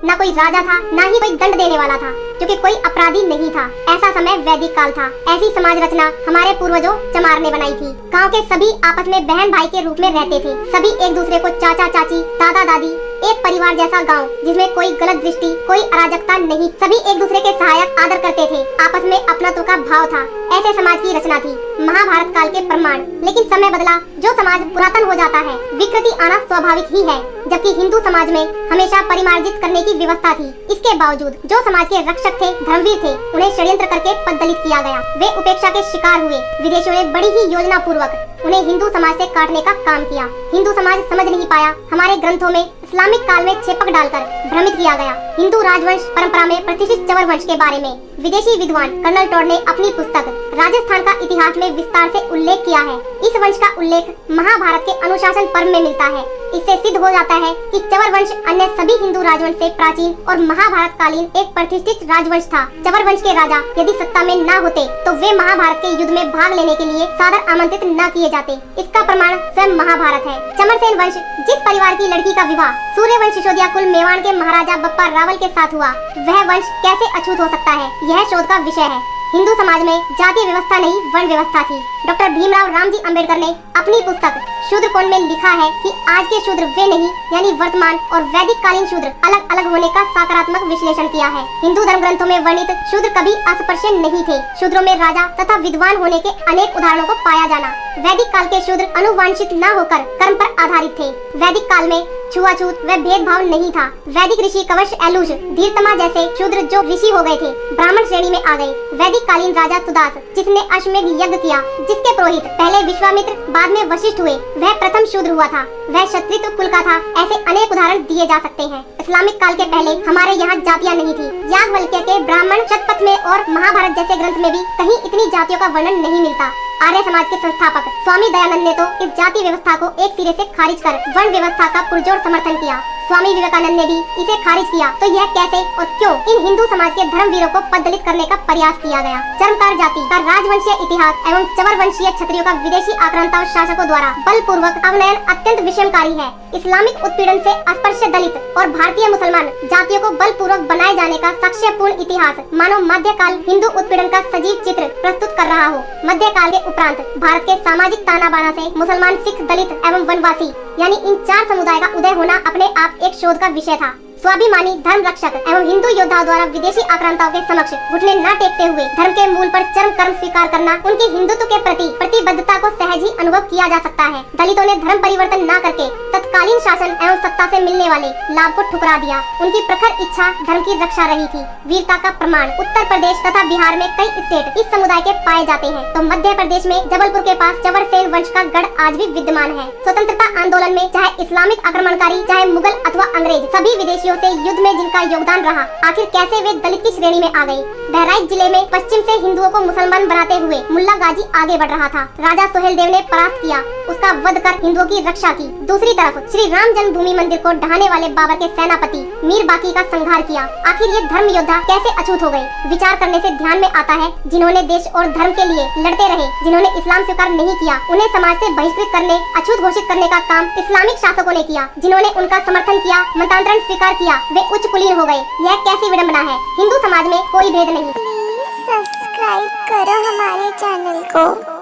न कोई राजा था, न ही कोई दंड देने वाला था, क्योंकि कोई अपराधी नहीं था। ऐसा समय वैदिक काल था। ऐसी समाज रचना हमारे पूर्वजों चमार ने बनाई थी। गाँव के सभी आपस में बहन भाई के रूप में रहते थे। सभी एक दूसरे को चाचा चाची, दादा दादी, एक परिवार जैसा गांव जिसमें कोई गलत दृष्टि, कोई अराजकता नहीं। सभी एक दूसरे के सहायक आदर करते थे। आपस में अपनत्व का भाव था। ऐसे समाज की रचना थी महाभारत काल के प्रमाण। लेकिन समय बदला, जो समाज पुरातन हो जाता है, विकृति आना स्वाभाविक ही है। जबकि हिंदू समाज में हमेशा परिमार्जित करने की व्यवस्था थी। इसके बावजूद जो समाज के रक्षक थे, धर्मवीर थे, उन्हें षड्यंत्र करके पददलित किया गया। वे उपेक्षा के शिकार हुए। विदेशियों ने बड़ी ही योजना पूर्वक उन्हें हिंदू समाज से काटने का काम किया। हिंदू समाज समझ नहीं पाया। हमारे ग्रंथों में इस्लामिक काल में छेपक डालकर भ्रमित किया गया। हिंदू राजवंश परंपरा में प्रतिष्ठित चवर वंश के बारे में विदेशी विद्वान कर्नल टॉड ने अपनी पुस्तक राजस्थान का इतिहास में विस्तार से उल्लेख किया है। इस वंश का उल्लेख महाभारत के अनुशासन पर्व में मिलता है। इससे सिद्ध हो जाता है कि चवर वंश अन्य सभी हिंदू राजवंश से प्राचीन और महाभारत कालीन एक प्रतिष्ठित राजवंश था। चवर वंश के राजा यदि सत्ता में न होते तो वे महाभारत के युद्ध में भाग लेने के लिए सादर आमंत्रित न किए जाते। इसका प्रमाण स्वयं महाभारत है। चमरसेन वंश, जिस परिवार की लड़की का विवाह सूर्यवंश सिसोदिया कुल मेवाड़ के महाराजा बप्पा रावल के साथ हुआ, वह वंश कैसे अछूत हो सकता है, यह शोध का विषय है। हिंदू समाज में जातीय व्यवस्था नहीं, वर्ण व्यवस्था थी। डॉक्टर भीमराव रामजी अंबेडकर ने अपनी पुस्तक शूद्र कोण में लिखा है कि आज के शूद्र वे नहीं, यानी वर्तमान और वैदिक कालीन शूद्र अलग अलग होने का सकारात्मक विश्लेषण किया है। हिंदू धर्म ग्रंथों में वर्णित शूद्र कभी अस्पृश्य नहीं थे। शूद्रों में राजा तथा विद्वान होने के अनेक उदाहरणों को पाया जाना। वैदिक काल के शूद्र अनुवांशित न होकर कर्म पर आधारित थे। वैदिक काल में छुआछूत व भेदभाव नहीं था। वैदिक ऋषि कवश, एलुष, धीरतमा जैसे शूद्र जो ऋषि हो गए थे, ब्राह्मण श्रेणी में आ गए। वैदिक कालीन राजा सुदास, जिसने अश्वमेध यज्ञ किया, जिसके पुरोहित पहले विश्वामित्र बाद में वशिष्ठ हुए, वह प्रथम शूद्र हुआ था। वह क्षत्रिय कुल का था। ऐसे अनेक उदाहरण दिए जा सकते हैं। इस्लामिक काल के पहले हमारे यहाँ जातियाँ नहीं थी। याज्ञवल्क्य के ब्राह्मण शतपथ में और महाभारत जैसे ग्रंथ में भी कहीं इतनी जातियों का वर्णन नहीं मिलता। आर्य समाज के संस्थापक स्वामी दयानंद ने तो इस जाति व्यवस्था को एक सिरे से खारिज कर वर्ण व्यवस्था का पुरजोर समर्थन किया। स्वामी विवेकानंद ने भी इसे खारिज किया। तो यह कैसे और क्यों इन हिंदू समाज के धर्मवीरों को पददलित करने का प्रयास किया गया? चर्मकार जाति का राजवंशीय इतिहास एवं चवर वंशीय क्षत्रियों का विदेशी आक्रांता और शासकों द्वारा बलपूर्वक अवनयन अत्यंत विषमकारी है। इस्लामिक उत्पीड़न से अस्पृश्य दलित और भारतीय मुसलमान जातियों को बलपूर्वक बनाए जाने का साक्ष्यपूर्ण इतिहास मानो मध्यकाल हिंदू उत्पीड़न का सजीव चित्र प्रस्तुत कर रहा हो। मध्यकाल के उपरांत भारत के सामाजिक ताना बाना से मुसलमान, सिख, दलित एवं वनवासी यानी इन चार समुदाय का उदय होना अपने आप एक शोध का विषय था। स्वाभिमानी धर्म रक्षक एवं हिंदू योद्धाओं द्वारा विदेशी आक्रांताओं के समक्ष घुटने न टेकते हुए धर्म के मूल पर चरम कर्म स्वीकार करना उनके हिंदुत्व के प्रति प्रतिबद्धता को सहज ही अनुभव किया जा सकता है। दलितों ने धर्म परिवर्तन न करके तत्कालीन शासन एवं सत्ता से मिलने वाले लाभ को ठुकरा दिया। उनकी प्रखर इच्छा धर्म की रक्षा रही थी। वीरता का प्रमाण उत्तर प्रदेश तथा बिहार में कई स्टेट इस समुदाय के पाए जाते हैं। तो मध्य प्रदेश में जबलपुर के पास चवरसेन वंश का गढ़ आज भी विद्यमान है। स्वतंत्रता आंदोलन में चाहे इस्लामिक आक्रमणकारी, चाहे मुगल अथवा अंग्रेज, सभी विदेशियों से युद्ध में जिनका योगदान रहा, आखिर कैसे वे दलित की श्रेणी में आ गए? बहराइच जिले में पश्चिम से हिंदुओं को मुसलमान बनाते हुए मुल्ला गाजी आगे बढ़ रहा था। राजा सोहेल देव ने परास्त किया, उसका वध कर हिंदुओं की रक्षा की। दूसरी तरफ श्री राम जन्मभूमि मंदिर को ढहाने वाले बाबर के सेनापति मीर बाकी का संहार किया। आखिर ये धर्म योद्धा कैसे अछूत हो गए? विचार करने से ध्यान में आता है, जिन्होंने देश और धर्म के लिए लड़ते रहे, जिन्होंने इस्लाम स्वीकार नहीं किया, उन्हें समाज से बहिष्कृत करने, अछूत घोषित करने का काम इस्लामिक शासकों ने किया। जिन्होंने उनका समर्थन किया, मतांतरण स्वीकार किया, वे उच्च कुलीन हो गए। यह कैसी विडंबना है? हिंदू समाज में कोई भेद नहीं। प्लीज सब्सक्राइब करो हमारे चैनल को।